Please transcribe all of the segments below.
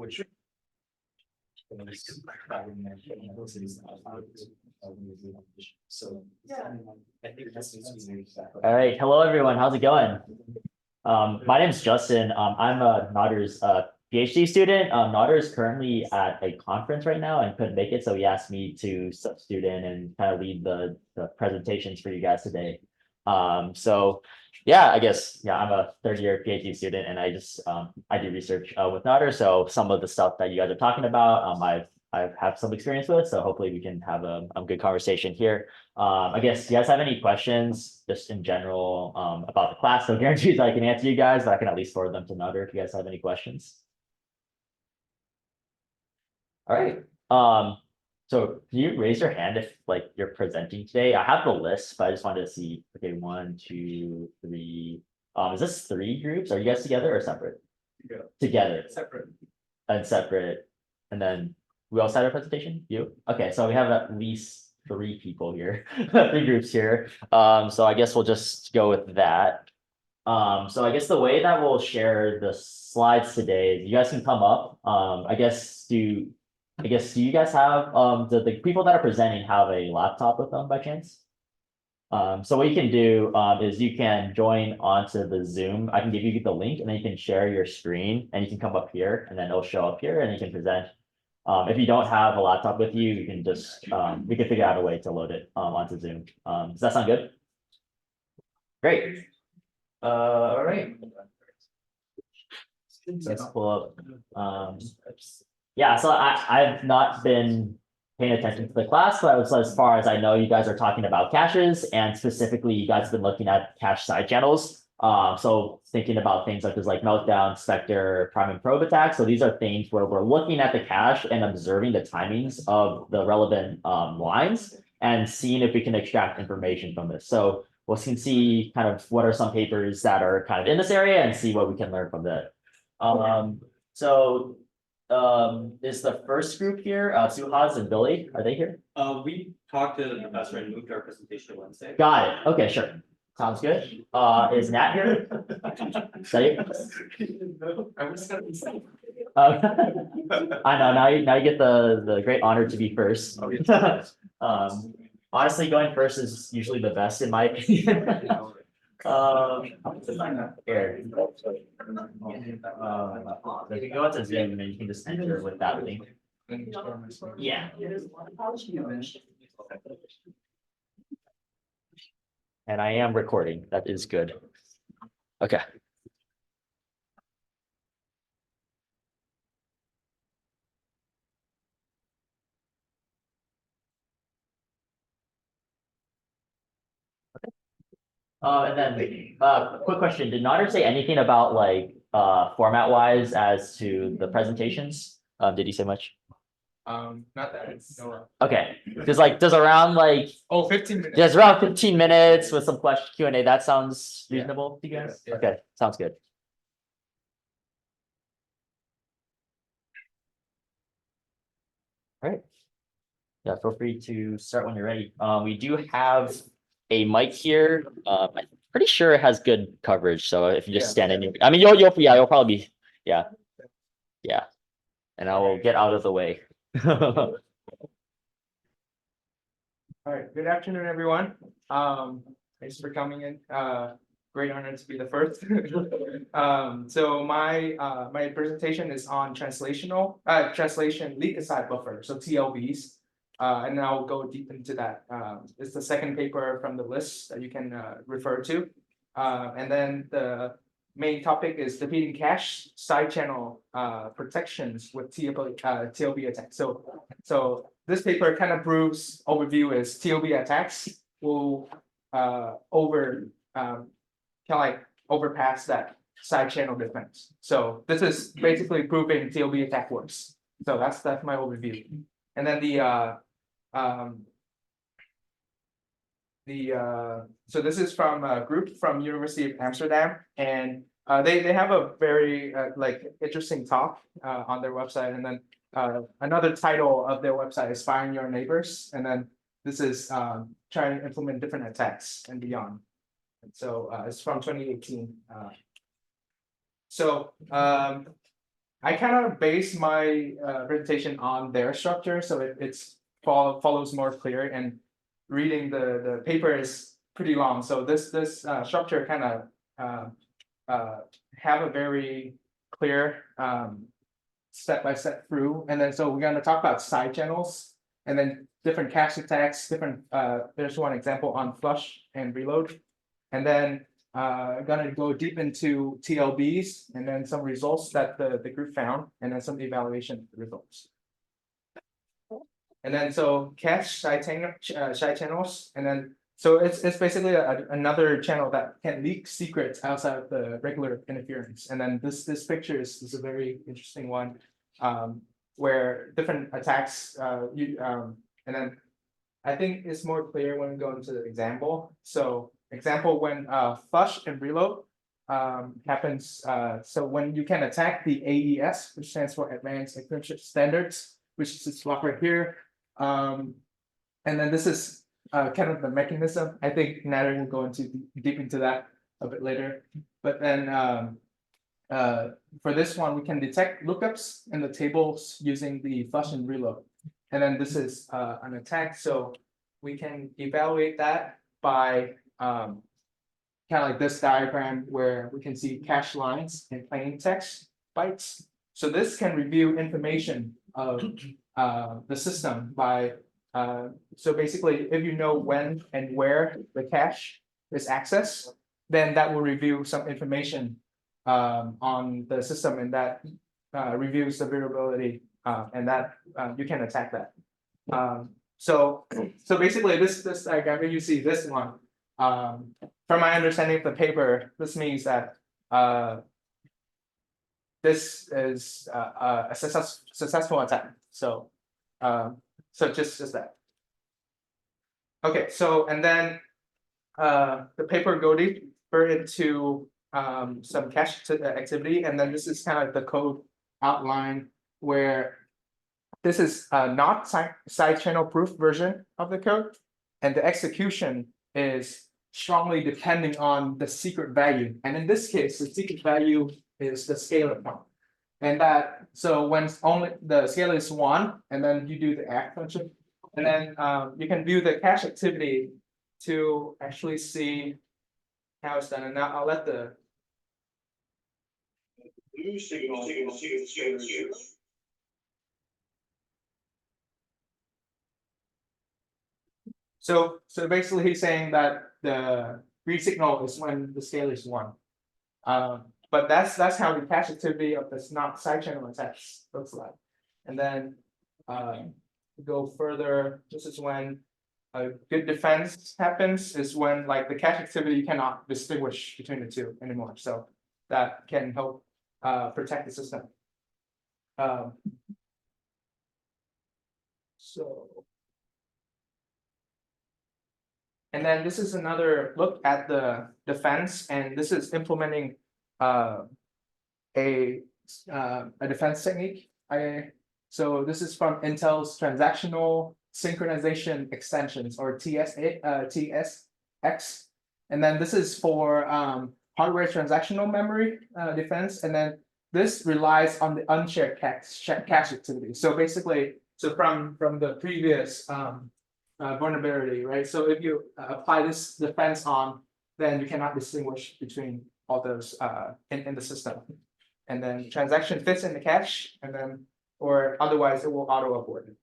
which. So. I think that's. All right, hello everyone, how's it going? My name's Justin. I'm a Notter's PhD student. Notter is currently at a conference right now and couldn't make it, so he asked me to substitute in and kind of lead the presentations for you guys today. So yeah, I guess I'm a third-year PhD student and I do research with Notter. So some of the stuff that you guys are talking about, I've have some experience with, so hopefully we can have a good conversation here. I guess, do you guys have any questions just in general about the class? So guarantees I can answer you guys, but I can at least forward them to Nutter if you guys have any questions. All right. So can you raise your hand if like you're presenting today? I have the list, but I just wanted to see. Okay, 1, 2, 3. Is this 3 groups? Are you guys together or separate? Together. Separate. And separate. And then we also had a presentation? You? Okay, so we have at least 3 people here, 3 groups here. So I guess we'll just go with that. So I guess the way that we'll share the slides today is you guys can come up. I guess do you guys have the people that are presenting have a laptop with them by chance? So what you can do is you can join onto the Zoom. I can give you the link and then you can share your screen and you can come up here and then it'll show up here and you can present. If you don't have a laptop with you, you can just we can figure out a way to load it onto Zoom. Does that sound good? Great. All right. Let's pull up. Yeah, so I've not been paying attention to the class, but as far as I know, you guys are talking about caches, and specifically, you guys have been looking at cache side channels. So thinking about things such as like meltdown, Spectre, prime and probe attacks. So these are things where we're looking at the cache and observing the timings of the relevant lines and seeing if we can extract information from this. So we can see kind of what are some papers that are kind of in this area and see what we can learn from that. Is the first group here, Suhas and Billy, are they here? We talked to the professor and moved our presentation to Wednesday. Got it. Okay, sure. Sounds good. Is Nat here? Is that you? I was gonna be. I know, now you get the great honor to be first. Honestly, going first is usually the best in my opinion. Here. If you go into Zoom, then you can just enter with that link. Yeah. And I am recording. That is good. Okay. And then quick question, did Nader say anything about like format wise as to the presentations? Did he say much? Not that, no. Okay, does around like 15 minutes. there's around 15 minutes with some question Q&A. That sounds reasonable to you guys? Yeah. Okay, sounds good. All right. Yeah, feel free to start when you're ready. We do have a mic here. I'm pretty sure it has good coverage. So if you just stand in, I mean, you'll probably be, yeah. And I will get out of the way. All right, good afternoon, everyone. Thanks for coming in. Great honor to be the first. So my presentation is on translation leak aside buffer, so TLBs. And then I'll go deep into that. It's the second paper from the list that you can refer to. And then the main topic is defeating cache side channel protections with TLB attacks. So this paper kind of proves overview is TLB attacks will overpass that side channel defense. So this is basically proving TLB attack works. So that's my overview. And then so this is from a group from University of Amsterdam, and they have a very like interesting talk on their website. And then another title of their website is Firing Your Neighbors. And then this is trying to implement different attacks and beyond. And so it's from 2018. I kind of base my presentation on their structure, so it's follows more clear, and reading the paper is pretty long. So this structure kind of have a very clear step by step through, and then so we're going to talk about side channels, and then different cache attacks, different. There's one example on flush and reload, and then gonna go deep into TLBs, and then some results that the group found, and then some evaluation of the results. And then so cache side channels, and then so it's basically another channel that can leak secrets outside of the regular interference. And then this picture is a very interesting one, where different attacks and then I think it's more clear when we go into the example. So example, when flush and reload happens, so when you can attack the AES, which stands for Advanced Encryption Standards, which is this block right here. And then this is kind of the mechanism. I think Nader will go into deep into that a bit later. But then for this one, we can detect lookups in the tables using the flush and reload. And then this is an attack, so we can evaluate that by kind of like this diagram where we can see cache lines in plain text bytes. So this can review information of the system by so basically, if you know when and where the cache is accessed, then that will review some information on the system, and that reviews the vulnerability, and that you can attack that. So basically, this diagram, if you see this one, from my understanding of the paper, this means that this is a successful attack. So just that. Okay, so and then the paper go deeper into some cache activity, and then this is kind of the code outline where this is not side channel proof version of the code, and the execution is strongly depending on the secret value. And in this case, the secret value is the scalar count. And that, so when only the scalar is 1, and then you do the act function, and then you can view the cache activity to actually see how it's done. And now I'll let the So basically he's saying that the green signal is when the scalar is 1. But that's how the cache activity of this not side channel attacks looks like. And then go further, this is when a good defense happens, is when like the cache activity you cannot distinguish between the two anymore. So that can help protect the system. And then this is another look at the defense, and this is implementing a defense technique. So this is from Intel's transactional synchronization extensions, or TSX, and then this is for hardware transactional memory defense, and then this relies on the unshared cache activity. So basically, so from the previous vulnerability, right? So if you apply this defense on, then you cannot distinguish between all those in the system. And then transaction fits in the cache, and then or otherwise it will auto abort it.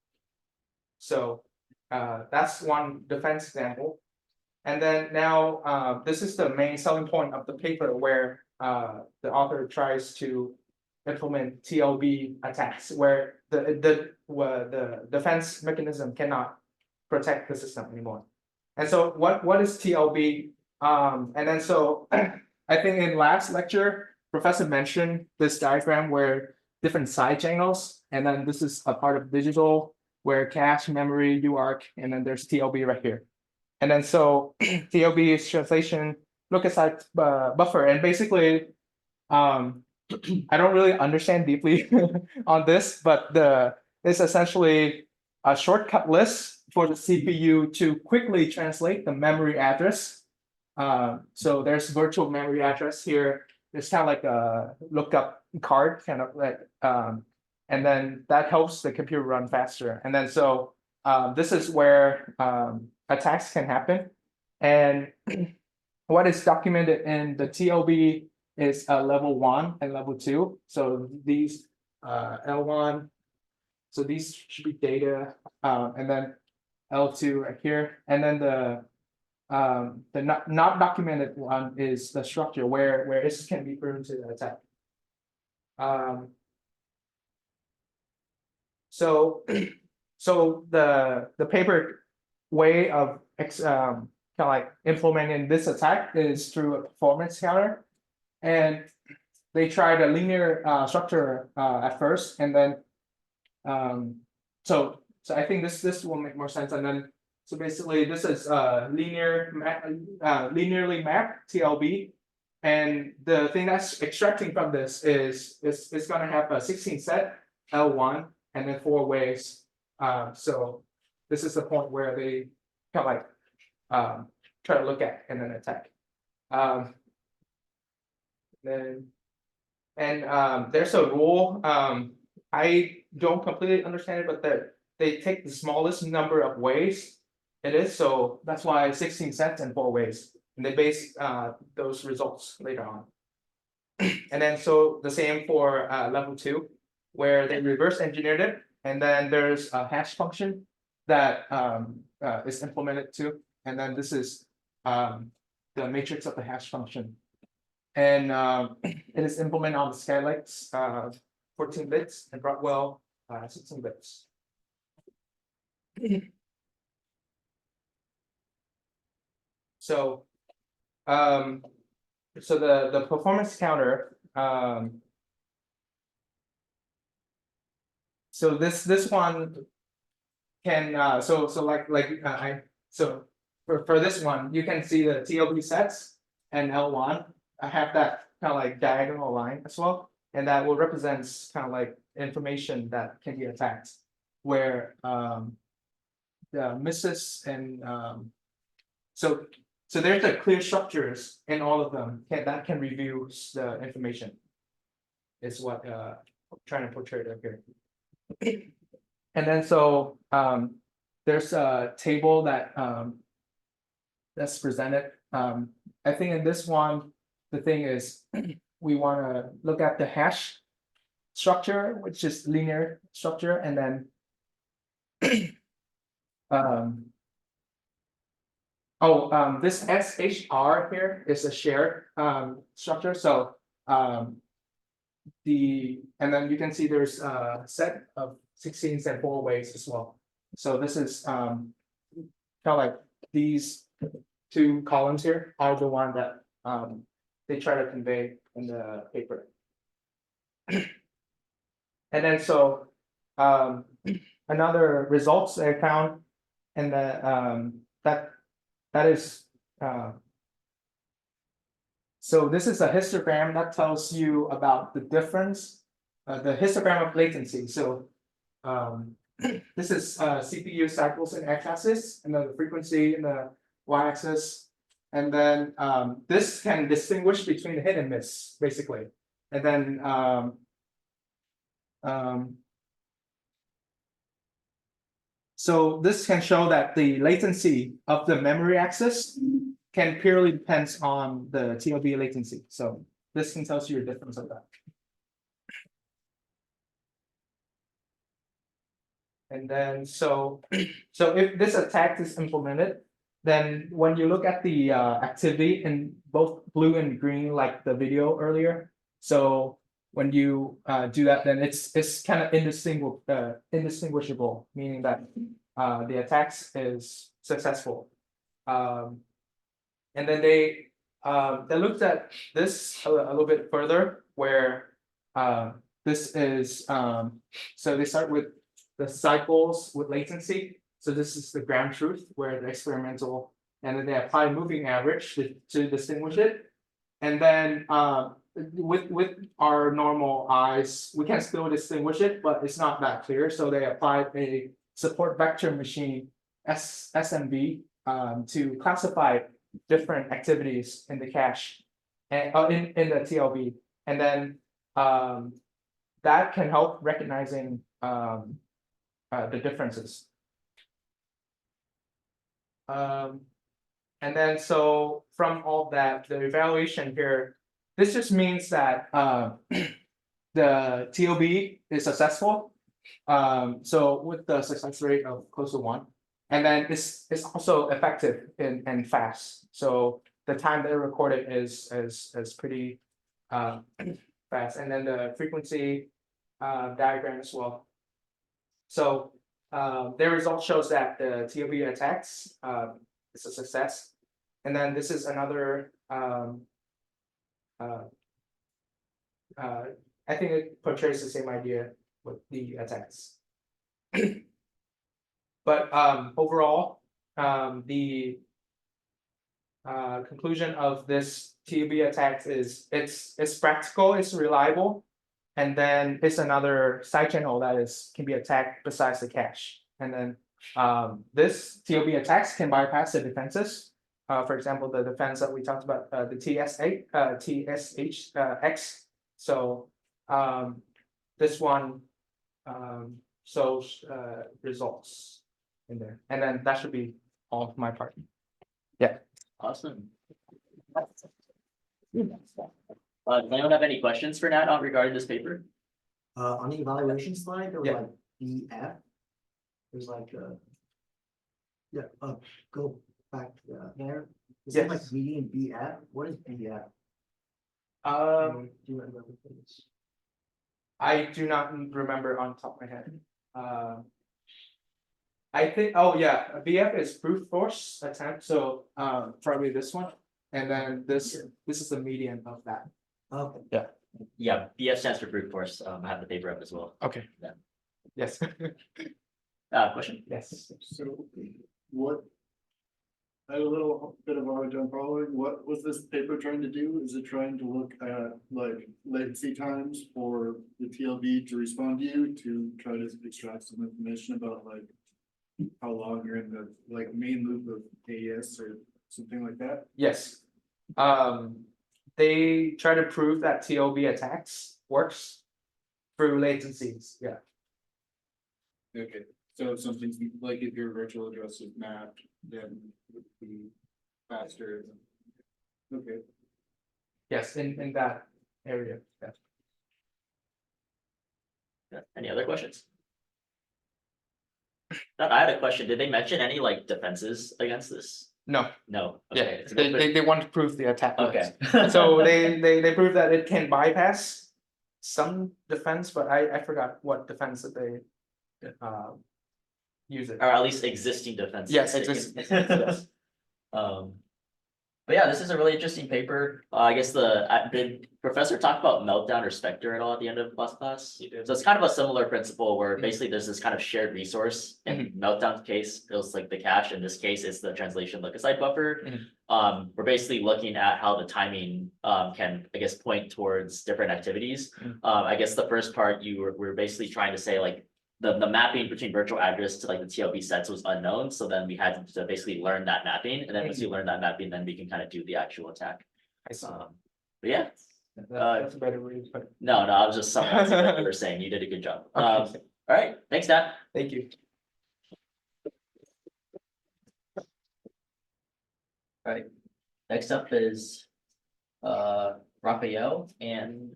So that's one defense example. And then now this is the main selling point of the paper, where the author tries to implement TLB attacks, where the defense mechanism cannot protect the system anymore. And so what is TLB? And then so I think in last lecture, Professor mentioned this diagram where different side channels, and then this is a part of digital where cache, memory, UART, and then there's TLB right here. And then so TLB is translation look-aside buffer, and basically I don't really understand deeply on this, but it's essentially a shortcut list for the CPU to quickly translate the memory address. So there's virtual memory address here, it's kind of like a lookup card, kind of like, and then that helps the computer run faster. And then so this is where attacks can happen. And what is documented in the TLB is level 1 and level 2. So these L1, so these should be data, and then L2 right here, and then the not documented one is the structure where this can be prone to the attack. So so the paper way of kind of like implementing this attack is through a performance counter, and they tried a linear structure at first, and then so I think this will make more sense. And then so basically this is linearly mapped TLB, and the thing that's extracting from this is it's going to have a 16 set L1 and then 4 waves. So this is the point where they kind of like try to look at and then attack. There's a rule. I don't completely understand it, but they take the smallest number of waves it is, so that's why 16 sets and 4 waves, and they base those results later on. And then so the same for level 2, where they reverse engineered it, and then there's a hash function that is implemented too, and then this is the matrix of the hash function, and it is implemented on the Skylake 14 bits and Broadwell 16 bits. So the performance counter, so this one can so for this one you can see the TLB sets and L1 have that kind of like diagonal line as well, and that will represent kind of like information that can be attacked, where the misses and so there's a clear structures in all of them that can review the information, is what I'm trying to portray it here. And then so there's a table that that's presented. I think in this one, the thing is we want to look at the hash structure, which is linear structure, and then this SHR here is a shared structure. So and then you can see there's a set of 16s and 4 waves as well. So this is kind of like these 2 columns here are the one that they try to convey in the paper. And then so another results I found, and that is so this is a histogram that tells you about the difference, the histogram of latency. So this is CPU cycles in x-axis, and then the frequency in the y-axis, and then this can distinguish between the hit and miss, basically. And then so this can show that the latency of the memory axis can purely depends on the TLB latency. So this can tell you the difference of that. And then so if this attack is implemented, then when you look at the activity in both blue and green, like the video earlier, so when you do that, then it's kind of indistinguishable, meaning that the attacks is successful. And then they looked at this a little bit further, where this is so they start with the cycles with latency. So this is the ground truth, where the experimental, and then they apply moving average to distinguish it. And then with our normal eyes, we can still distinguish it, but it's not that clear. So they applied a support vector machine, SMV, to classify different activities in the cache. and in the TLB, and then that can help recognizing the differences. And then so from all that, the evaluation here, this just means that the TOB is successful. So with the success rate of close to 1, and then it's also effective and fast. So the time that it recorded is pretty fast, and then the frequency diagram as well. So their result shows that the TOB attacks is a success, and then this is another I think it portrays the same idea with the attacks. But overall, the conclusion of this TOB attacks is it's practical, it's reliable, and then it's another side channel that can be attacked besides the cache. And then this TOB attacks can bypass the defenses. For example, the defense that we talked about, the TSHX. So this one shows results in there, and then that should be all of my part. Awesome. Does anyone have any questions for Nat on regarding this paper? On the evaluation slide, there was Yeah. like BF. There's like go back there. Is it like Yes. median BF? What is BF? Um, Do you remember this? I do not remember on top of my head. I think, oh yeah, BF is brute force attempt, so probably this one, and then this is the median of that. Okay. Yeah, BF stands for brute force. I have the paper up as well. Okay. Yeah. Yes. Question? Yes. So what? I have a little bit of a hard time following. What was this paper trying to do? Is it trying to look at like latency times for the TLB to respond to you to try to extract some information about like how long you're in the like main loop of AES or something like that? Yes. They try to prove that TLB attacks works through latencies. Yeah. Okay, so if something's like if your virtual address is mapped, then it would be faster. Okay. Yes, in that area. Yeah. Yeah. Any other questions? I had a question. Did they mention any like defenses against this? No. No. Yeah. Okay, it's a little bit- They want to prove the attack. Okay. So they prove that it can bypass some defense, but I forgot what defense that they use it. Or at least existing defenses. Yes, existing defenses, yes. But yeah, this is a really interesting paper. I guess did Professor talk about Meltdown or Spectre at all at the end of last class? So it's kind of a similar principle where basically there's this kind of shared resource. In Meltdown's case, it was like the cache. In this case, it's the translation look-aside buffer. We're basically looking at how the timing can, I guess, point towards different activities. I guess the first part we're basically trying to say like the mapping between virtual address to like the TLB sets was unknown. So then we had to basically learn that mapping. And then once you learn that mapping, then we can kind of do the actual attack. I saw. But yeah, That's a better way to put it. no, I was just summarizing what you were saying. You did a good job. Okay. All right, thanks, Nat. Thank you. All right, next up is Raphael and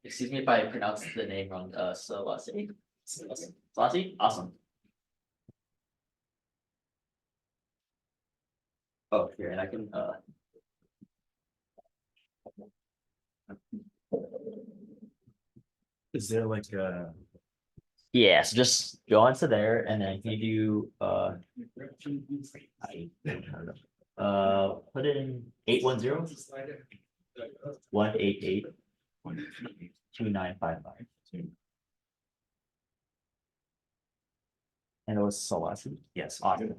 excuse me if I pronounced the name wrong, Salasi. Salasi, awesome. Oh, here, and I can Is there like a? yeah, so just go onto there and then can you put in 810 188 2955. And it was Salasi? Yes, awesome.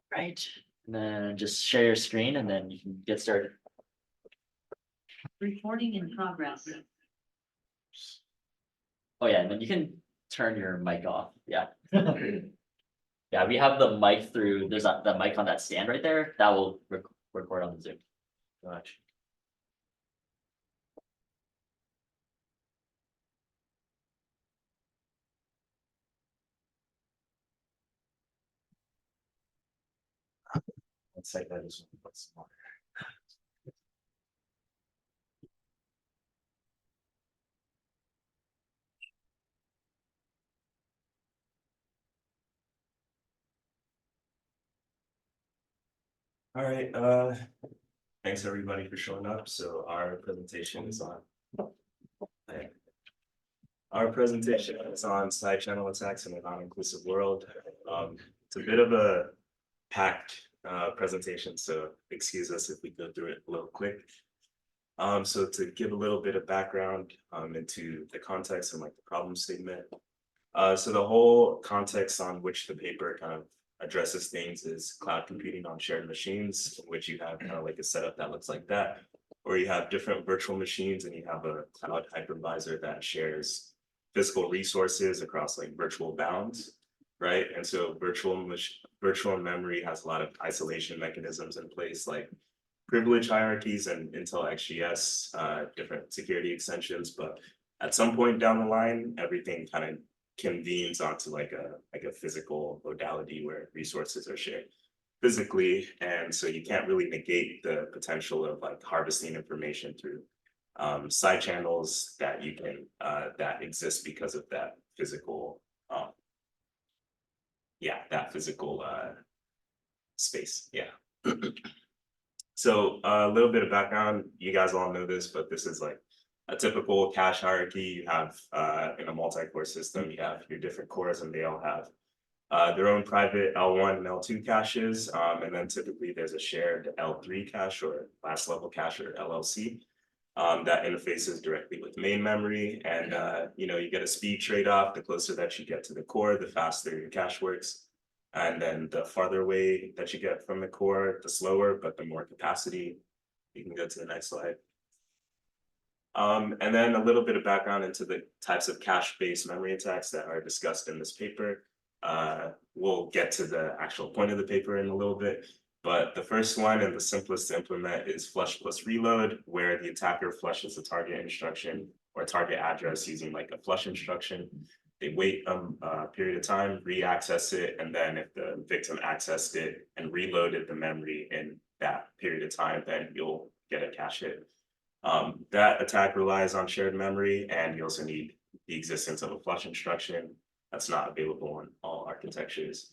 Right, and then just share your screen and then you can get started. Recording in progress. Oh yeah, and then you can turn your mic off, yeah. Yeah, we have the mic through, there's the mic on that stand right there, that will record on the Zoom. Much. Let's say that is what's smaller. All right, thanks everybody for showing up. So our presentation is on. Our presentation is on side channel attacks in a non-inclusive world. It's a bit of a packed presentation, so excuse us if we go through it a little quick. So to give a little bit of background into the context and like the problem statement. So the whole context on which the paper kind of addresses things is cloud computing on shared machines, in which you have kind of like a setup that looks like that, or you have different virtual machines and you have a cloud hypervisor that shares physical resources across like virtual bounds, right? And so virtual memory has a lot of isolation mechanisms in place, like privilege hierarchies and Intel XGS, different security extensions, but at some point down the line, everything kind of convenes onto like a physical modality where resources are shared physically, and so you can't really negate the potential of like harvesting information through side channels that you can that exist because of that physical space. So a little bit of background, you guys all know this, but this is like a typical cache hierarchy. You have in a multi-core system, you have your different cores and they all have their own private L1 and L2 caches. And then typically there's a shared L3 cache or last level cache or LLC that interfaces directly with main memory. And you get a speed trade-off. The closer that you get to the core, the faster your cache works. And then the farther away that you get from the core, the slower, but the more capacity. You can go to the next slide. And then a little bit of background into the types of cache-based memory attacks that are discussed in this paper. We'll get to the actual point of the paper in a little bit, but the first one and the simplest to implement is flush plus reload, where the attacker flushes a target instruction or target address using like a flush instruction. They wait a period of time, re-access it, and then if the victim accessed it and reloaded the memory in that period of time, then you'll get a cache hit. That attack relies on shared memory, and you also need the existence of a flush instruction that's not available in all architectures.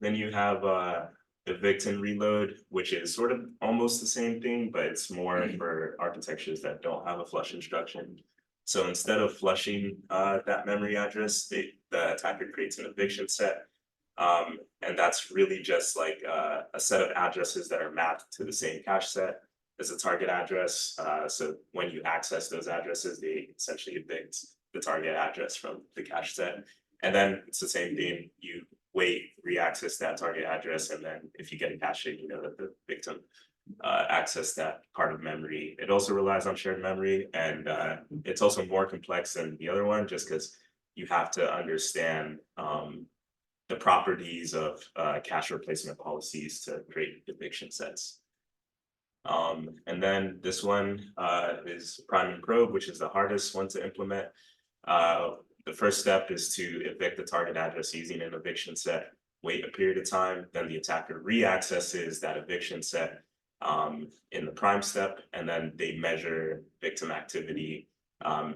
Then you have the victim reload, which is sort of almost the same thing, but it's more for architectures that don't have a flush instruction. So instead of flushing that memory address, the attacker creates an eviction set. And that's really just like a set of addresses that are mapped to the same cache set as a target address. So when you access those addresses, they essentially evict the target address from the cache set. And then it's the same thing, you wait, re-access that target address, and then if you get a cache hit, you know that the victim accessed that part of memory. It also relies on shared memory, and it's also more complex than the other one, just because you have to understand the properties of cache replacement policies to create eviction sets. And then this one is prime and probe, which is the hardest one to implement. The first step is to evict the target address using an eviction set, wait a period of time, then the attacker re-accesses that eviction set in the prime step, and then they measure victim activity.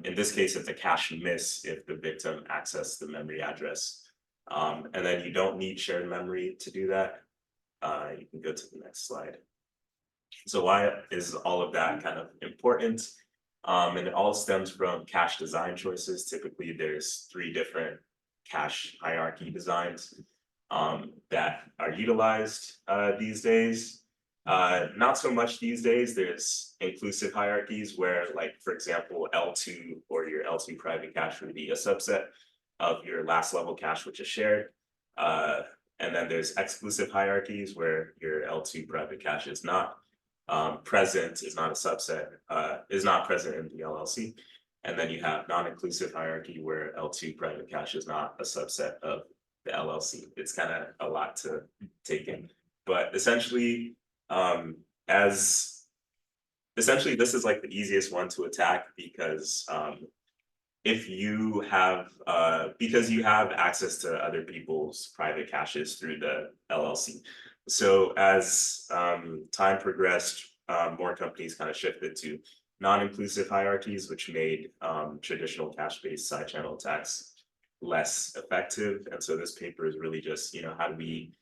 In this case, it's a cache miss if the victim accessed the memory address. And then you don't need shared memory to do that. You can go to the next slide. So why is all of that kind of important? And it all stems from cache design choices. Typically, there's 3 different cache hierarchy designs that are utilized these days. Not so much these days. There's inclusive hierarchies where, like, for example, L2 or your L2 private cache would be a subset of your last level cache, which is shared. And then there's exclusive hierarchies where your L2 private cache is not present, is not a subset, is not present in the LLC. And then you have non-inclusive hierarchy where L2 private cache is not a subset of the LLC. It's kind of a lot to take in. But essentially, as essentially, this is like the easiest one to attack because if you have because you have access to other people's private caches through the LLC. So as time progressed, more companies kind of shifted to non-inclusive hierarchies, which made traditional cache-based side channel attacks less effective. And so this paper is really just, how do we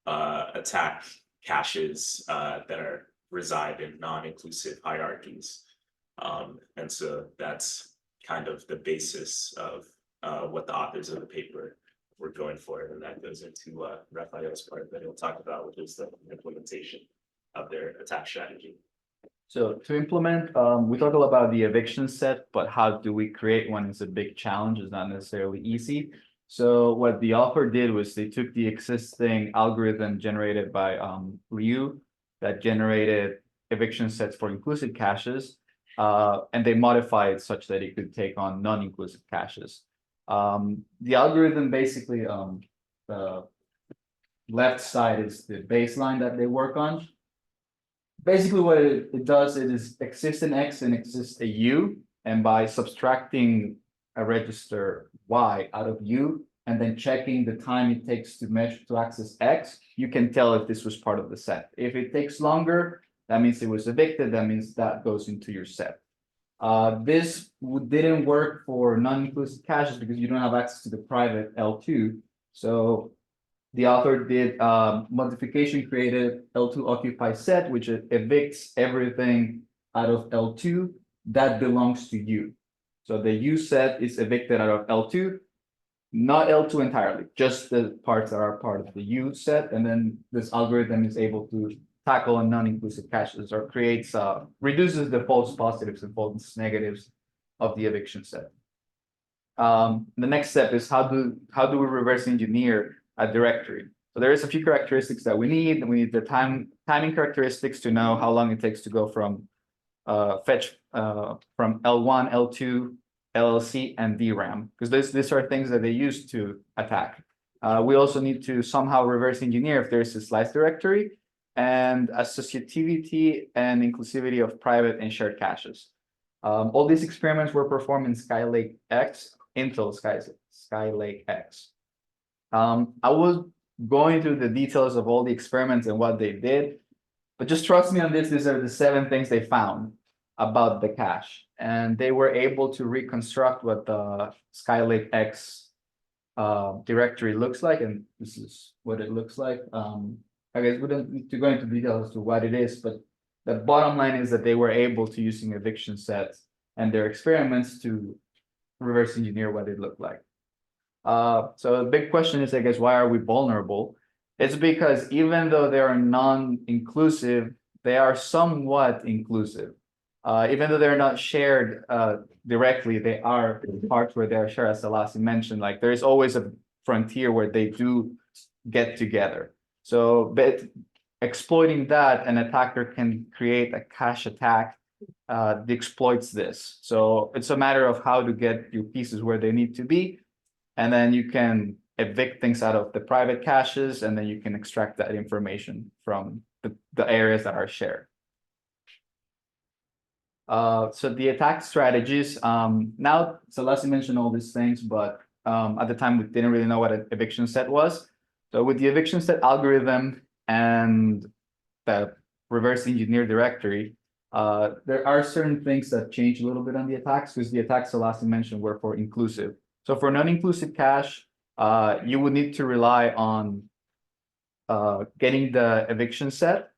attack caches that reside in non-inclusive hierarchies. And so that's kind of the basis of what the authors of the paper were going for, and that goes into Rafael's part that he'll talk about, which is the implementation of their attack strategy. So to implement, we talk a lot about the eviction set, but how do we create one is a big challenge. It's not necessarily easy. So what the author did was they took the existing algorithm generated by Liu that generated eviction sets for inclusive caches, and they modified it such that it could take on non-inclusive caches. The algorithm basically, the left side is the baseline that they work on. Basically, what it does, it is exists an X and exists a U, and by subtracting a register Y out of U and then checking the time it takes to measure to access X, you can tell if this was part of the set. If it takes longer, that means it was evicted. That means that goes into your set. This didn't work for non-inclusive caches because you don't have access to the private L2. So the author did modification, created L2 occupy set, which evicts everything out of L2 that belongs to you. So the U set is evicted out of L2, not L2 entirely, just the parts that are part of the U set. And then this algorithm is able to tackle a non-inclusive caches or creates, reduces the false positives and false negatives of the eviction set. The next step is how do we reverse engineer a directory? So there is a few characteristics that we need. We need the timing characteristics to know how long it takes to go from fetch from L1, L2, LLC, and DRAM, because these are things that they use to attack. We also need to somehow reverse engineer if there's a slice directory, and associativity and inclusivity of private and shared caches. All these experiments were performed in Skylake X, Intel Skylake X. I was going through the details of all the experiments and what they did, but just trust me on this. These are the 7 things they found about the cache, and they were able to reconstruct what the Skylake X directory looks like, and this is what it looks like. I guess we don't need to go into details as to what it is, but the bottom line is that they were able to, using eviction sets and their experiments, to reverse engineer what it looked like. So the big question is, I guess, why are we vulnerable? It's because even though they are non-inclusive, they are somewhat inclusive. Even though they're not shared directly, they are parts where they are shared, as Selassie mentioned. Like, there is always a frontier where they do get together. So, but exploiting that, an attacker can create a cache attack that exploits this. So it's a matter of how to get your pieces where they need to be, and then you can evict things out of the private caches, and then you can extract that information from the areas that are shared. So the attack strategies, now Selassie mentioned all these things, but at the time we didn't really know what an eviction set was. So with the eviction set algorithm and the reverse engineer directory, there are certain things that change a little bit on the attacks, because the attacks Selassie mentioned were for inclusive. So for non-inclusive cache, you would need to rely on getting the eviction set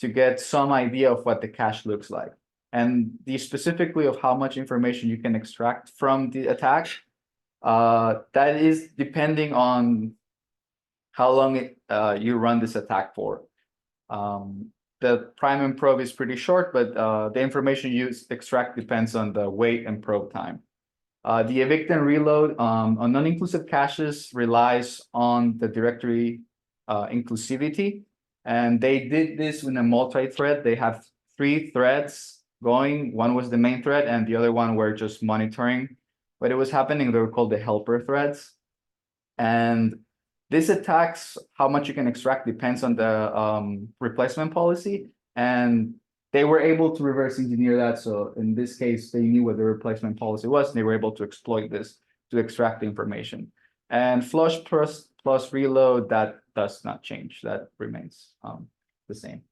to get some idea of what the cache looks like. And specifically of how much information you can extract from the attack, that is depending on how long you run this attack for. The prime and probe is pretty short, but the information you extract depends on the wait and probe time. The evict and reload on non-inclusive caches relies on the directory inclusivity, and they did this in a multi-thread. They have 3 threads going. One was the main thread, and the other one were just monitoring what it was happening. They were called the helper threads. And this attacks how much you can extract depends on the replacement policy. And they were able to reverse engineer that. So in this case, they knew what the replacement policy was, and they were able to exploit this to extract the information. And flush plus reload, that does not change. That remains the same.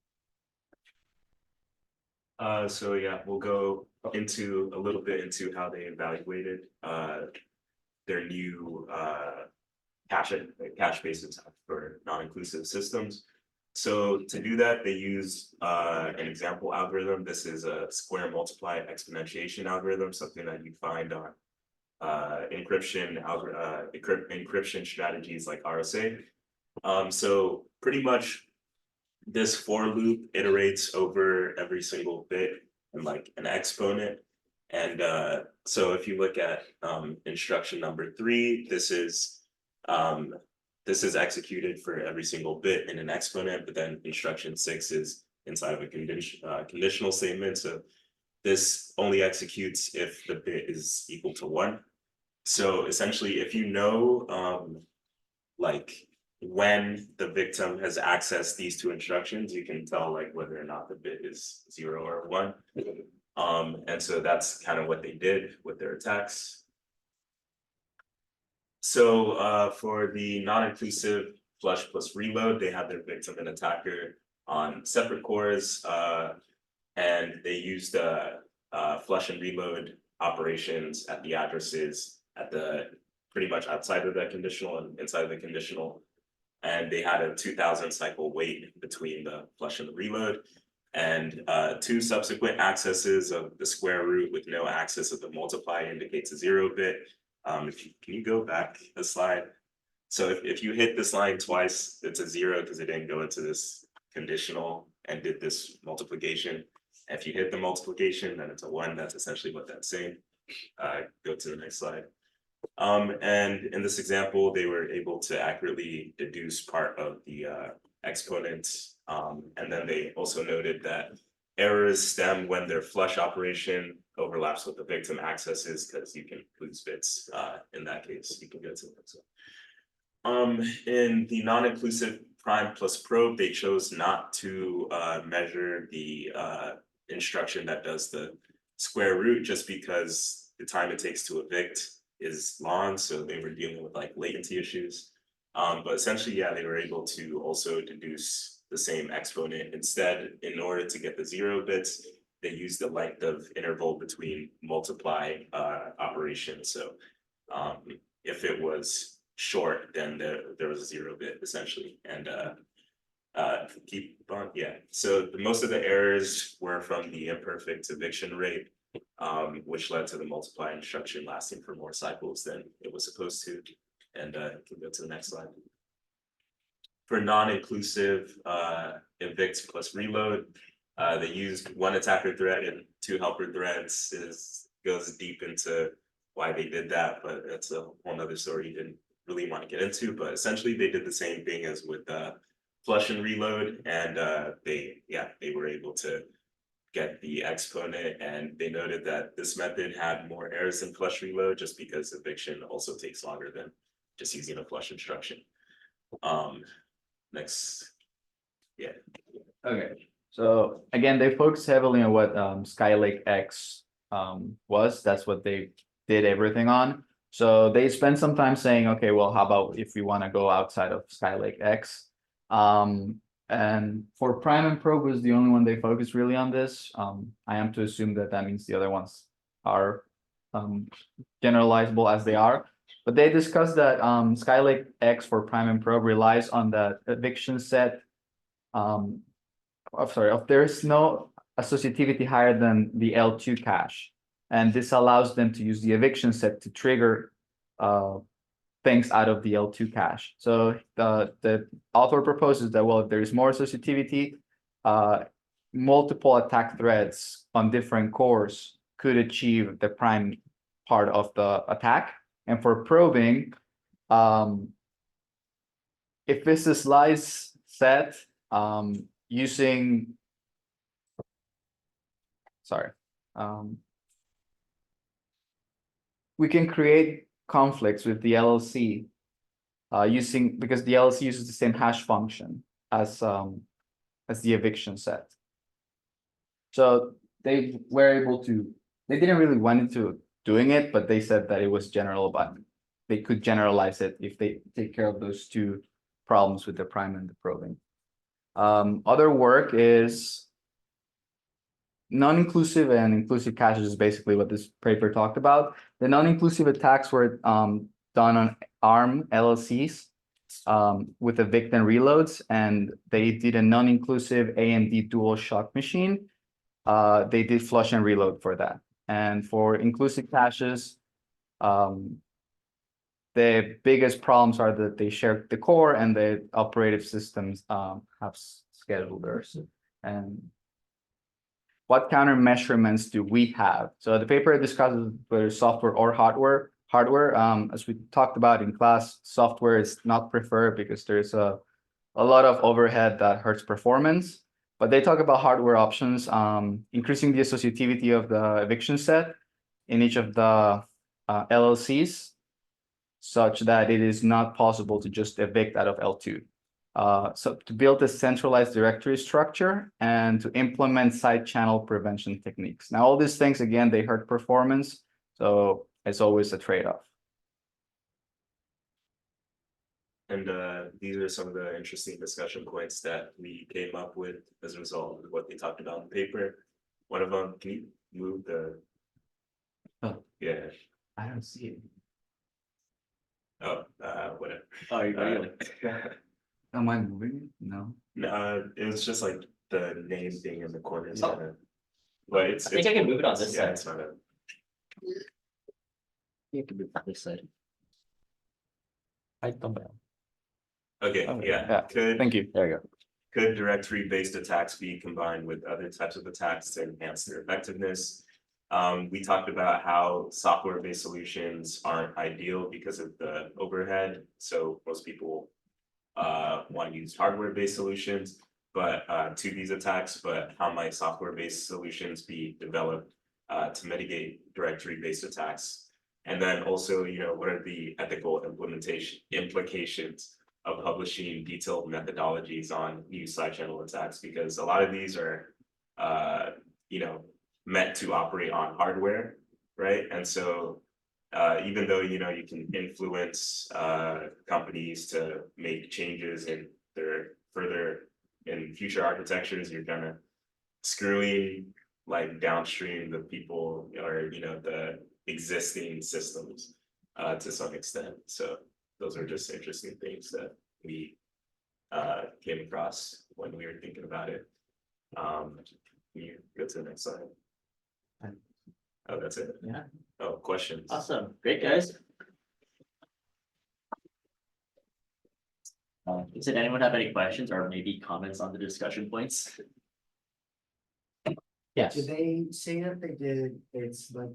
So yeah, we'll go into a little bit into how they evaluated their new cache-based attack for non-inclusive systems. So to do that, they use an example algorithm. This is a square multiply exponentiation algorithm, something that you find on encryption strategies like RSA. So pretty much this for loop iterates over every single bit and like an exponent. And so if you look at instruction number 3, this is executed for every single bit in an exponent, but then instruction 6 is inside of a conditional statement. So this only executes if the bit is equal to 1. So essentially, if you know like when the victim has accessed these 2 instructions, you can tell like whether or not the bit is 0 or 1. And so that's kind of what they did with their attacks. So for the non-inclusive flush plus reload, they had their victim and attacker on separate cores, and they used flush and reload operations at the addresses at the pretty much outside of the conditional and inside of the conditional. And they had a 2000 cycle wait between the flush and the reload, and 2 subsequent accesses of the square root with no access of the multiply indicates a 0 bit. Can you go back a slide? So if you hit this line twice, it's a 0 because it didn't go into this conditional and did this multiplication. If you hit the multiplication, then it's a 1. That's essentially what that's saying. Go to the next slide. And in this example, they were able to accurately deduce part of the exponent. And then they also noted that errors stem when their flush operation overlaps with the victim accesses, because you can lose bits in that case. You can go to the next one. In the non-inclusive prime plus probe, they chose not to measure the instruction that does the square root, just because the time it takes to evict is long, so they were dealing with like latency issues. But essentially, yeah, they were able to also deduce the same exponent. Instead, in order to get the 0 bits, they used the length of interval between multiply operations. So if it was short, then there was a 0 bit essentially. And keep on, yeah. So most of the errors were from the imperfect eviction rate, which led to the multiply instruction lasting for more cycles than it was supposed to. And you can go to the next slide. For non-inclusive evict plus reload, they used 1 attacker thread and 2 helper threads. Goes deep into why they did that, but that's a whole nother story you didn't really want to get into. But essentially, they did the same thing as with flush and reload, and they were able to get the exponent, and they noted that this method had more errors than flush reload, just because eviction also takes longer than just using a flush instruction. Next, yeah. Okay, so again, they focused heavily on what Skylake X was. That's what they did everything on. So they spent some time saying, okay, well, how about if we want to go outside of Skylake X? And for prime and probe was the only one they focused really on this. I am to assume that that means the other ones are generalizable as they are. But they discussed that Skylake X for prime and probe relies on the eviction set. If there is no associativity higher than the L2 cache, and this allows them to use the eviction set to trigger things out of the L2 cache. So the author proposes that, well, if there is more associativity, multiple attack threads on different cores could achieve the prime part of the attack. And for probing, if this is slice set using, we can create conflicts with the LLC because the LLC uses the same hash function as the eviction set. So they were able to, they didn't really want into doing it, but they said that it was general, but they could generalize it if they take care of those two problems with the prime and the probing. Other work is non-inclusive and inclusive caches is basically what this paper talked about. The non-inclusive attacks were done on ARM LLCs with evict and reloads, and they did a non-inclusive AMD dual shock machine. They did flush and reload for that. And for inclusive caches, the biggest problems are that they share the core and the operative systems have schedulers. And what counter measurements do we have? So the paper discusses whether software or hardware. As we talked about in class, software is not preferred because there's a lot of overhead that hurts performance. But they talk about hardware options, increasing the associativity of the eviction set in each of the LLCs, such that it is not possible to just evict out of L2. So to build a centralized directory structure and to implement side channel prevention techniques. Now, all these things, again, they hurt performance. So it's always a trade-off. And these are some of the interesting discussion points that we came up with as a result of what they talked about in the paper. One of them, can you move the? Oh. Yeah. I don't see it. Oh, whatever. Oh, you Am I moving it? No. It was just like the name thing in the corner. Oh. But it's. I think I can move it on this Yeah, side. it's not a. You can move this side. I don't know. Okay, Okay, yeah, yeah, could. Thank you. There you go. Could directory-based attacks be combined with other types of attacks to enhance their effectiveness? We talked about how software-based solutions aren't ideal because of the overhead. So most people want to use hardware-based solutions, but to these attacks, but how might software-based solutions be developed to mitigate directory-based attacks? And then also, what are the ethical implications of publishing detailed methodologies on new side channel attacks? Because a lot of these are, meant to operate on hardware, right? And so, even though, you can influence companies to make changes in their in future architectures, you're gonna screwing like downstream the people or, the existing systems to some extent. So those are just interesting things that we came across when we were thinking about it. Can you go to the next slide? Oh, that's it. Yeah. Oh, questions? Awesome. Great, guys. Did anyone have any questions or maybe comments on the discussion points? Yes. Did they say that they did, it's like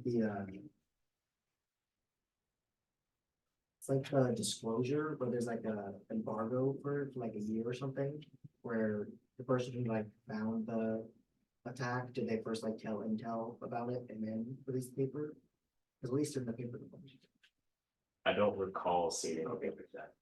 it's like a disclosure, where there's like a embargo for like a year or something, where the person who like found the attack, did they first like tell Intel about it and then release the paper? Because at least in the paper. I don't recall seeing anything like that.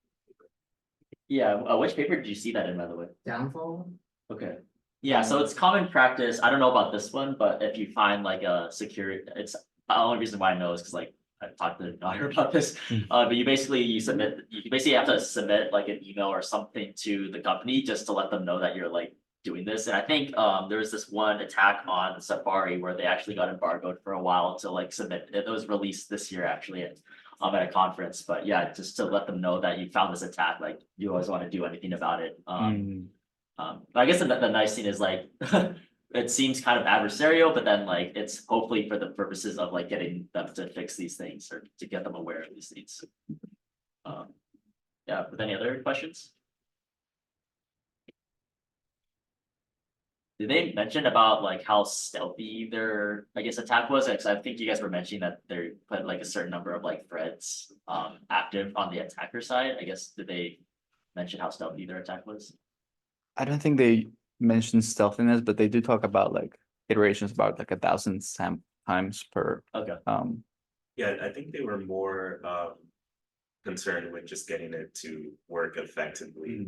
Yeah, which paper did you see that in, by the way? Downfall? Okay. Yeah, so it's common practice. I don't know about this one, but if you find like a security, it's the only reason why I know is because like I talked to the daughter about this. But you basically have to submit like an email or something to the company just to let them know that you're like doing this. And I think there was this one attack on Safari where they actually got embargoed for a while to like submit. It was released this year actually at a conference. But yeah, just to let them know that you found this attack, like you always want to do anything about it. But I guess the nice thing is like it seems kind of adversarial, but then like it's hopefully for the purposes of like getting them to fix these things or to get them aware of these things. Yeah, with any other questions? Did they mention about like how stealthy their, I guess, attack was? Because I think you guys were mentioning that they put like a certain number of like threads active on the attacker side. I guess, did they mention how stealthy their attack was? I don't think they mentioned stealthiness, but they do talk about like iterations about like 1,000 times per. Okay. Yeah, I think they were more concerned with just getting it to work effectively.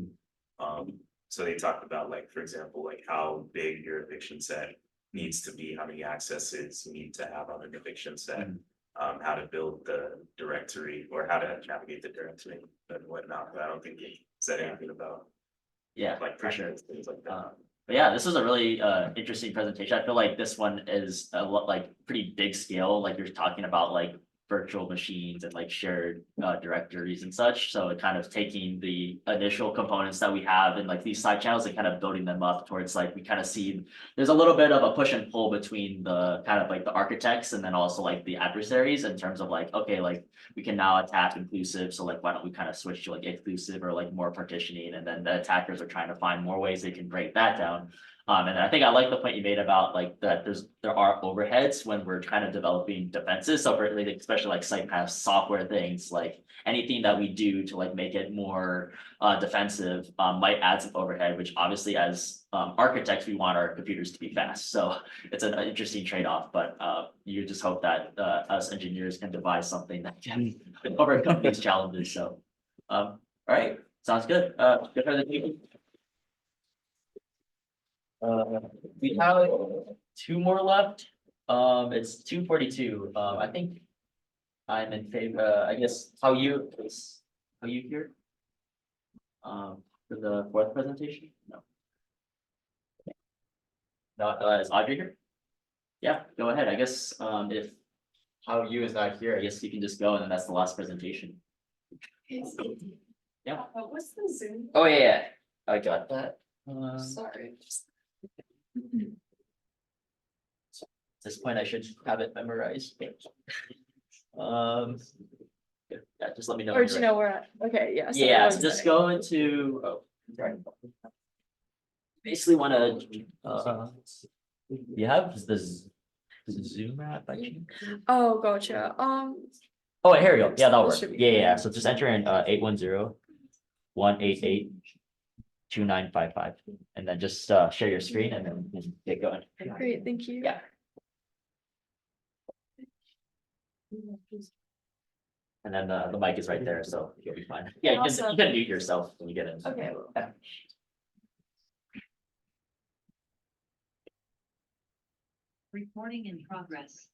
So they talked about like, for example, like how big your eviction set needs to be, how many accesses you need to have on an eviction set. How to build the directory or how to navigate the directory and whatnot, but I don't think he said anything about Yeah, like for sure. pressure, things like that. But yeah, this was a really interesting presentation. I feel like this one is a lot like pretty big scale, like you're talking about like virtual machines and like shared directories and such. So it kind of taking the initial components that we have and like these side channels and kind of building them up towards like we kind of see there's a little bit of a push and pull between the kind of like the architects and then also like the adversaries in terms of like, okay, like we can now attack inclusive. So like, why don't we kind of switch to like exclusive or like more partitioning? And then the attackers are trying to find more ways they can break that down. And I think I like the point you made about like that there are overheads when we're kind of developing defenses. So for like, especially like SitePath software things, like anything that we do to like make it more defensive might add some overhead, which obviously as architects, we want our computers to be fast. So it's an interesting trade-off, but you just hope that us engineers can devise something that can overcome these challenges. So all right, sounds good. Good presentation. We have two more left. It's 2:42. I think I'm in favor, I guess, how you here? For the fourth presentation? No. No, is Audrey here? Yeah, go ahead. I guess, if how you is not here, I guess you can just go and then that's the last presentation. Yeah. What's the Zoom? Oh, yeah, I got that. Sorry. At this point, I should have it memorized. Yeah, just let me know. Or when do you're you know where, okay, yeah. so Yeah, one so just second. go into, sorry. Basically wanna, you have the Zoom app, I think? Oh, gotcha, Oh, here we go, yeah, that'll This work, should be yeah, yeah, fine. so just enter in 810-188-2955, and then just share your screen and then we can get going. great, thank you. Yeah. And then the mic is right there, so you'll be fine. Yeah, you Awesome. can mute yourself when you get in. Okay. Yeah. Recording in progress.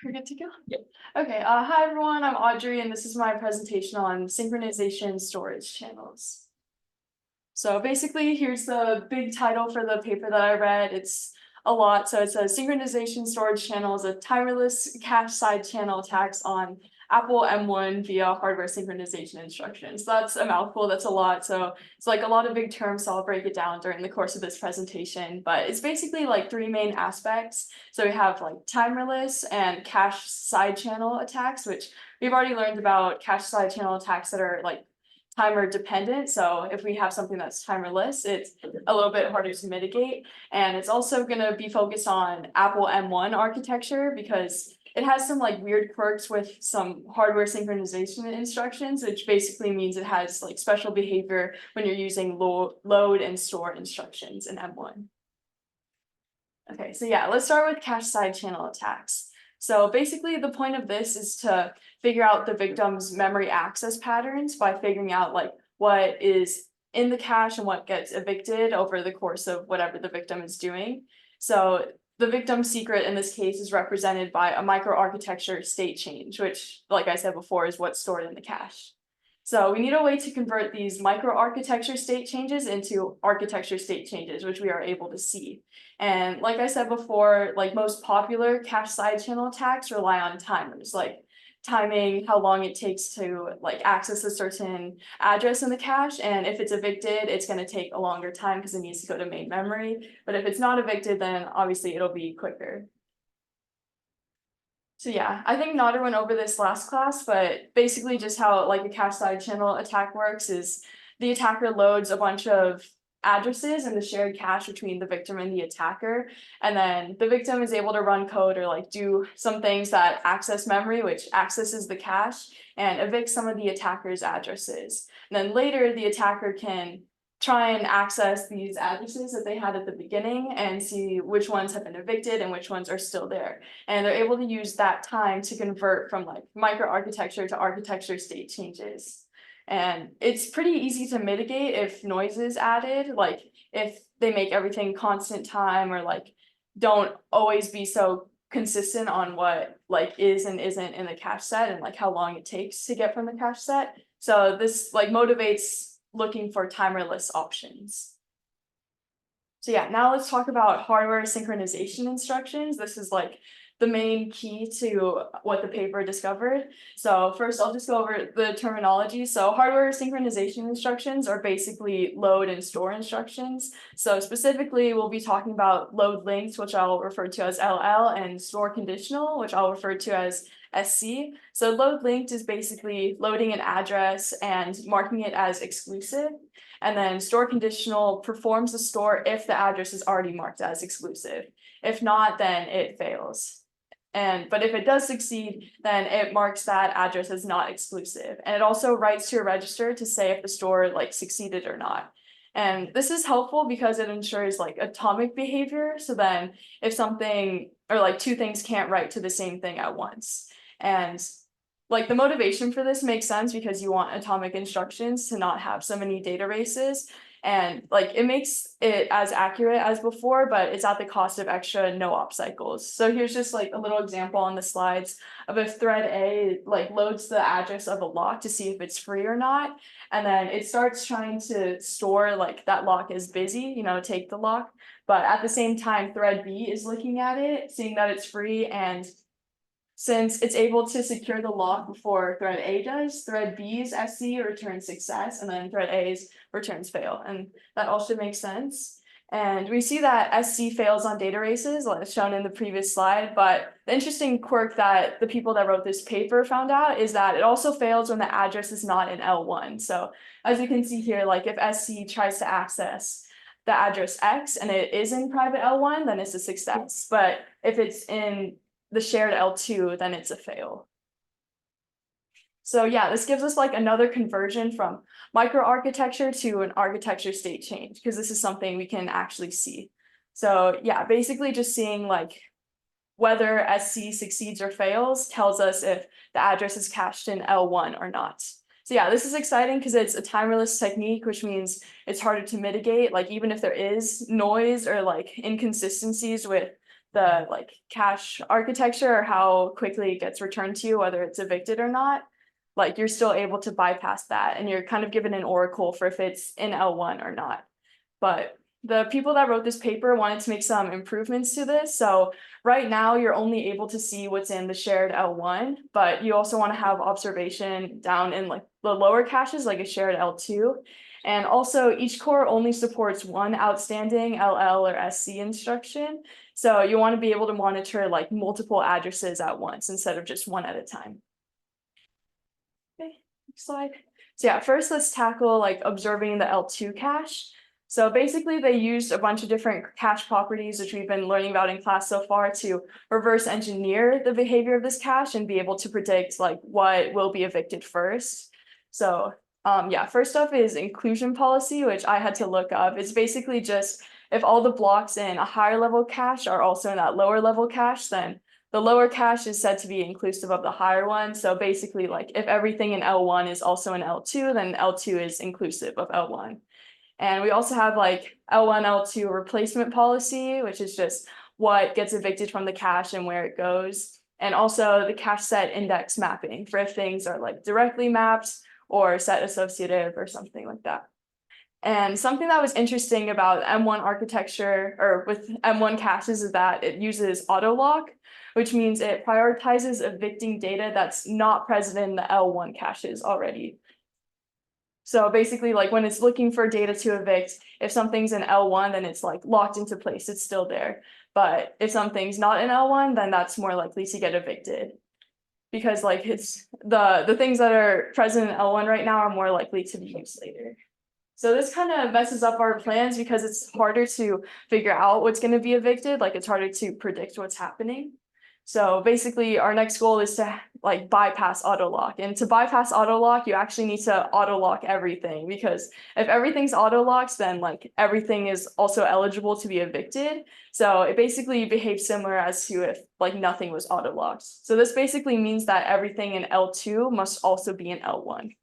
We're good to go? Yep. Okay, hi everyone, I'm Audrey and this is my presentation on synchronization storage channels. So basically, here's the big title for the paper that I read. It's a lot, so it says synchronization storage channels, a timerless cache side channel attacks on Apple M1 via hardware synchronization instructions. That's a mouthful, that's a lot. So it's like a lot of big terms, so I'll break it down during the course of this presentation. But it's basically like three main aspects. So we have like timerless and cache side channel attacks, which we've already learned about cache side channel attacks that are like timer dependent. So if we have something that's timerless, it's a little bit harder to mitigate. And it's also going to be focused on Apple M1 architecture because it has some like weird quirks with some hardware synchronization instructions, which basically means it has like special behavior when you're using load and store instructions in M1. Okay, so yeah, let's start with cache side channel attacks. So basically the point of this is to figure out the victim's memory access patterns by figuring out like what is in the cache and what gets evicted over the course of whatever the victim is doing. So the victim secret in this case is represented by a microarchitecture state change, which, like I said before, is what's stored in the cache. So we need a way to convert these microarchitecture state changes into architecture state changes, which we are able to see. And like I said before, like most popular cache side channel attacks rely on timers, like timing how long it takes to like access a certain address in the cache. And if it's evicted, it's going to take a longer time because it needs to go to main memory. But if it's not evicted, then obviously it'll be quicker. So yeah, I think Nader went over this last class, but basically just how like a cache side channel attack works is the attacker loads a bunch of addresses in the shared cache between the victim and the attacker. And then the victim is able to run code or like do some things that access memory, which accesses the cache and evicts some of the attacker's addresses. And then later the attacker can try and access these addresses that they had at the beginning and see which ones have been evicted and which ones are still there. And they're able to use that time to convert from like microarchitecture to architecture state changes. And it's pretty easy to mitigate if noise is added, like if they make everything constant time or like don't always be so consistent on what like is and isn't in the cache set and like how long it takes to get from the cache set. So this like motivates looking for timerless options. So yeah, now let's talk about hardware synchronization instructions. This is like the main key to what the paper discovered. So first I'll just go over the terminology. So hardware synchronization instructions are basically load and store instructions. So specifically, we'll be talking about load linked, which I'll refer to as LL, and store conditional, which I'll refer to as SC. So load linked is basically loading an address and marking it as exclusive. And then store conditional performs the store if the address is already marked as exclusive. If not, then it fails. But if it does succeed, then it marks that address as not exclusive. And it also writes to a register to say if the store like succeeded or not. And this is helpful because it ensures like atomic behavior. So then if something or like two things can't write to the same thing at once. And like the motivation for this makes sense because you want atomic instructions to not have so many data races. And like it makes it as accurate as before, but it's at the cost of extra no op cycles. So here's just like a little example on the slides of if thread A like loads the address of a lock to see if it's free or not. And then it starts trying to store like that lock is busy, you know, take the lock. But at the same time, thread B is looking at it, seeing that it's free, and since it's able to secure the lock before thread A does, thread B's SC returns success, and then thread A's returns fail. And that all should make sense. And we see that SC fails on data races, like shown in the previous slide. But the interesting quirk that the people that wrote this paper found out is that it also fails when the address is not in L1. So as you can see here, like if SC tries to access the address X and it is in private L1, then it's a success. But if it's in the shared L2, then it's a fail. So yeah, this gives us like another conversion from microarchitecture to an architecture state change, because this is something we can actually see. So yeah, basically just seeing like whether SC succeeds or fails tells us if the address is cached in L1 or not. So yeah, this is exciting because it's a timerless technique, which means it's harder to mitigate. Like even if there is noise or like inconsistencies with the like cache architecture or how quickly it gets returned to you, whether it's evicted or not, like you're still able to bypass that and you're kind of given an oracle for if it's in L1 or not. But the people that wrote this paper wanted to make some improvements to this. So right now you're only able to see what's in the shared L1, but you also want to have observation down in like the lower caches, like a shared L2. And also each core only supports one outstanding LL or SC instruction. So you want to be able to monitor like multiple addresses at once instead of just one at a time. Okay, next slide. So yeah, first let's tackle like observing the L2 cache. So basically they used a bunch of different cache properties, which we've been learning about in class so far, to reverse engineer the behavior of this cache and be able to predict like what will be evicted first. So yeah, first up is inclusion policy, which I had to look up. It's basically just if all the blocks in a higher level cache are also in that lower level cache, then the lower cache is said to be inclusive of the higher one. So basically, like if everything in L1 is also in L2, then L2 is inclusive of L1. And we also have like L1, L2 replacement policy, which is just what gets evicted from the cache and where it goes. And also the cache set index mapping for if things are like directly mapped or set associative or something like that. And something that was interesting about M1 architecture or with M1 caches is that it uses auto lock, which means it prioritizes evicting data that's not present in the L1 caches already. So basically, like when it's looking for data to evict, if something's in L1, then it's like locked into place, it's still there. But if something's not in L1, then that's more likely to get evicted. Because like it's the things that are present in L1 right now are more likely to be used later. So this kind of messes up our plans because it's harder to figure out what's going to be evicted, like it's harder to predict what's happening. So basically, our next goal is to like bypass auto lock. And to bypass auto lock, you actually need to auto lock everything, because if everything's auto locked, then like everything is also eligible to be evicted. So it basically behaves similar as to if like nothing was auto locked. So this basically means that everything in L2 must also be in L1.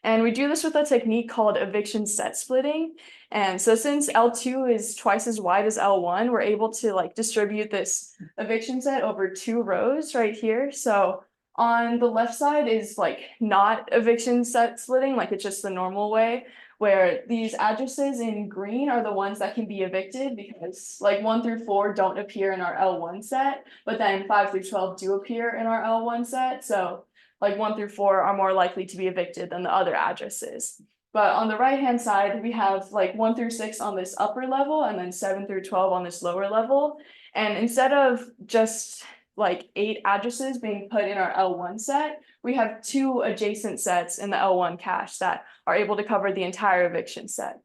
And we do this with a technique called eviction set splitting. And so since L2 is twice as wide as L1, we're able to like distribute this eviction set over 2 rows right here. So on the left side is like not eviction set splitting, like it's just the normal way, where these addresses in green are the ones that can be evicted because like 1 through 4 don't appear in our L1 set, but then 5 through 12 do appear in our L1 set. So like 1 through 4 are more likely to be evicted than the other addresses. But on the right-hand side, we have like 1 through 6 on this upper level and then 7 through 12 on this lower level. And instead of just like 8 addresses being put in our L1 set, we have 2 adjacent sets in the L1 cache that are able to cover the entire eviction set.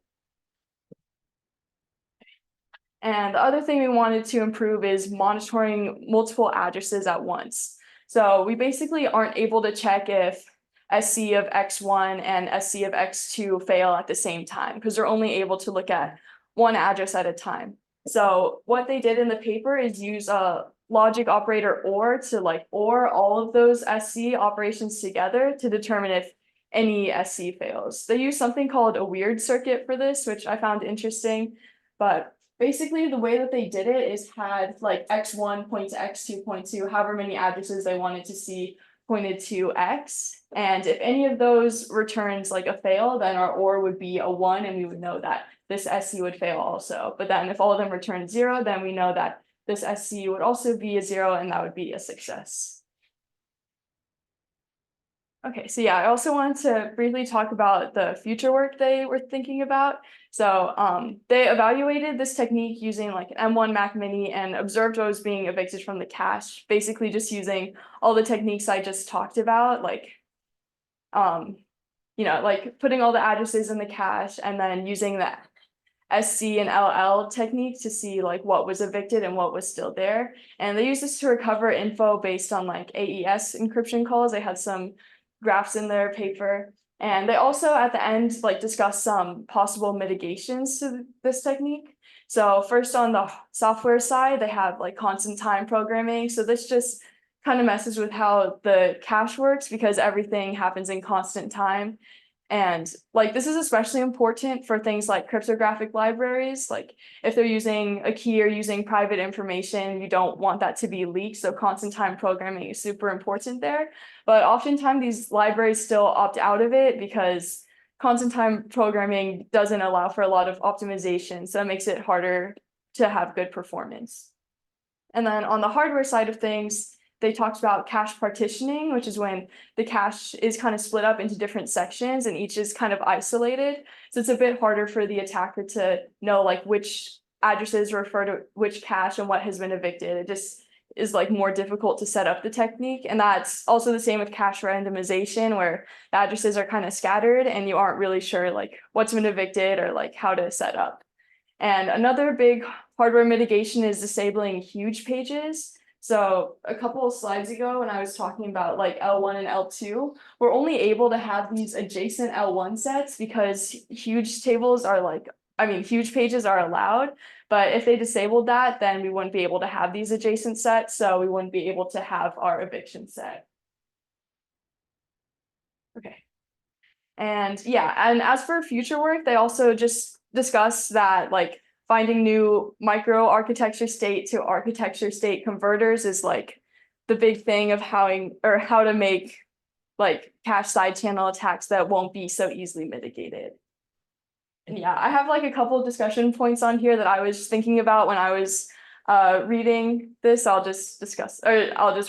And the other thing we wanted to improve is monitoring multiple addresses at once. So we basically aren't able to check if SC of X1 and SC of X2 fail at the same time, because they're only able to look at one address at a time. So what they did in the paper is use a logic operator OR to like OR all of those SC operations together to determine if any SC fails. They use something called a weird circuit for this, which I found interesting, but basically the way that they did it is had like X1 point to X2 point to however many addresses they wanted to see pointed to X. And if any of those returns like a fail, then our OR would be a 1 and we would know that this SC would fail also. But then if all of them return 0, then we know that this SC would also be a 0 and that would be a success. Okay, so yeah, I also wanted to briefly talk about the future work they were thinking about. So they evaluated this technique using like an M1 Mac Mini and observed what was being evicted from the cache, basically just using all the techniques I just talked about, like like putting all the addresses in the cache and then using the SC and LL technique to see like what was evicted and what was still there. And they used this to recover info based on like AES encryption calls. They had some graphs in their paper. And they also at the end like discussed some possible mitigations to this technique. So first on the software side, they have like constant time programming. So this just kind of messes with how the cache works because everything happens in constant time. And like this is especially important for things like cryptographic libraries. Like if they're using a key or using private information, you don't want that to be leaked. So constant time programming is super important there. But oftentimes these libraries still opt out of it because constant time programming doesn't allow for a lot of optimization. So it makes it harder to have good performance. And then on the hardware side of things, they talked about cache partitioning, which is when the cache is kind of split up into different sections and each is kind of isolated. So it's a bit harder for the attacker to know like which addresses refer to which cache and what has been evicted. It just is like more difficult to set up the technique. And that's also the same with cache randomization, where the addresses are kind of scattered and you aren't really sure like what's been evicted or like how to set up. And another big hardware mitigation is disabling huge pages. So a couple of slides ago, when I was talking about like L1 and L2, we're only able to have these adjacent L1 sets because huge tables are like, huge pages are allowed. But if they disabled that, then we wouldn't be able to have these adjacent sets. So we wouldn't be able to have our eviction set. Okay. And yeah, and as for future work, they also just discussed that like finding new micro architecture state to architecture state converters is like the big thing of how to make like cache side channel attacks that won't be so easily mitigated. And yeah, I have like a couple of discussion points on here that I was thinking about when I was reading this. I'll just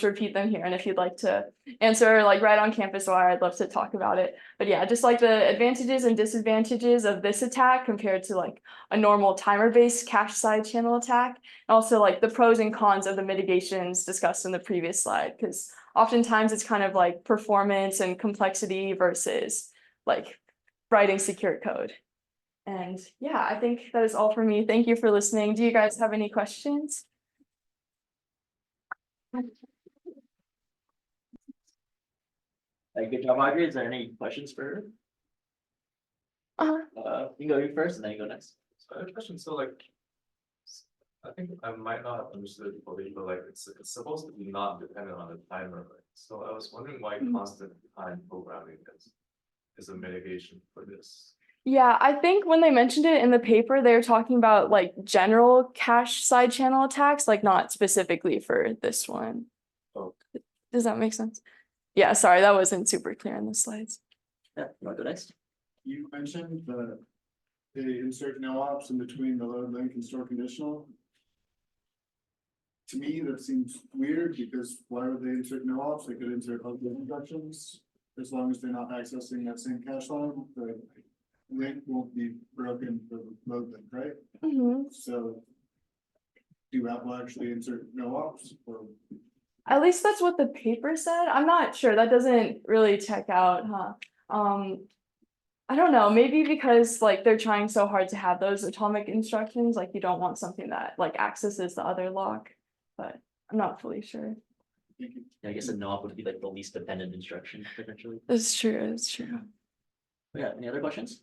repeat them here. And if you'd like to answer like right on campus, I'd love to talk about it. But yeah, just like the advantages and disadvantages of this attack compared to like a normal timer-based cache side channel attack. And also like the pros and cons of the mitigations discussed in the previous slide, because oftentimes it's kind of like performance and complexity versus like writing secure code. And yeah, I think that is all for me. Thank you for listening. Do you guys have any questions? Good job, Audrey. Is there any questions for her? You can go you first and then you go next. So I have a question, so like. I think I might not have understood it fully, but like it's supposed to be not dependent on the timer, right? So I was wondering why constant time programming is a mitigation for this. Yeah, I think when they mentioned it in the paper, they were talking about like general cache side channel attacks, like not specifically for this one. Oh. Does that make sense? Yeah, sorry, that wasn't super clear in the slides. Yeah, you wanna go next? You mentioned that they insert no ops in between the load link and store conditional. To me, that seems weird because why would they insert no ops? They could insert other instructions. As long as they're not accessing that same cache line, the link won't be broken for the load link, right? So. Do Apple actually insert no ops or? At least that's what the paper said. I'm not sure. That doesn't really check out, huh? I don't know, maybe because like they're trying so hard to have those atomic instructions, like you don't want something that like accesses the other lock, but I'm not fully sure. Yeah, I guess a knob would be like the least dependent instruction potentially. It's true, it's true. Yeah, any other questions?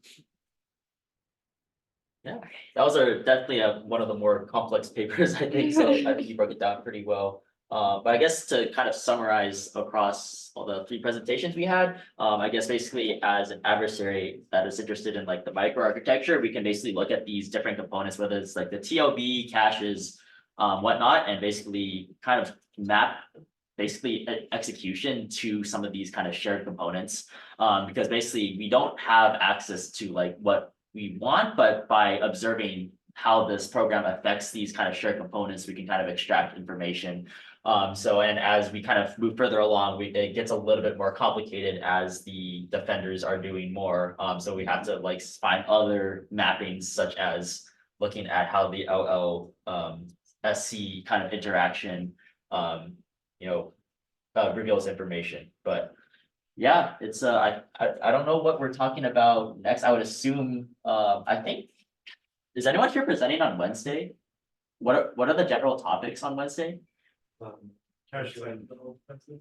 Yeah, that was definitely one of the more complex papers, I think, so I think you broke it down pretty well. But I guess to kind of summarize across all the three presentations we had, I guess basically as an adversary that is interested in like the microarchitecture, we can basically look at these different components, whether it's like the TLB, caches, whatnot, and basically kind of map basically execution to some of these kind of shared components. Because basically we don't have access to like what we want, but by observing how this program affects these kind of shared components, we can kind of extract information. And as we kind of move further along, it gets a little bit more complicated as the defenders are doing more. So we have to like find other mappings, such as looking at how the SC kind of interaction, reveals information. But yeah, it's I don't know what we're talking about next. I would assume I think, is anyone here presenting on Wednesday? What are the general topics on Wednesday?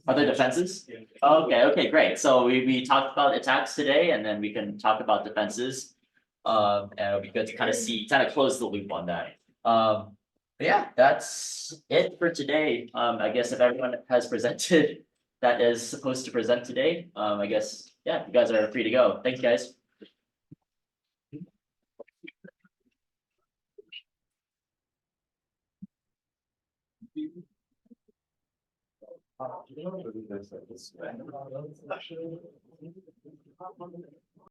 Other defenses? Okay, great. So we talked about attacks today, and then we can talk about defenses. And it'll be good to kind of close the loop on that. But yeah, that's it for today. I guess if everyone has presented that is supposed to present today, I guess, yeah, you guys are free to go. Thanks, guys. You know,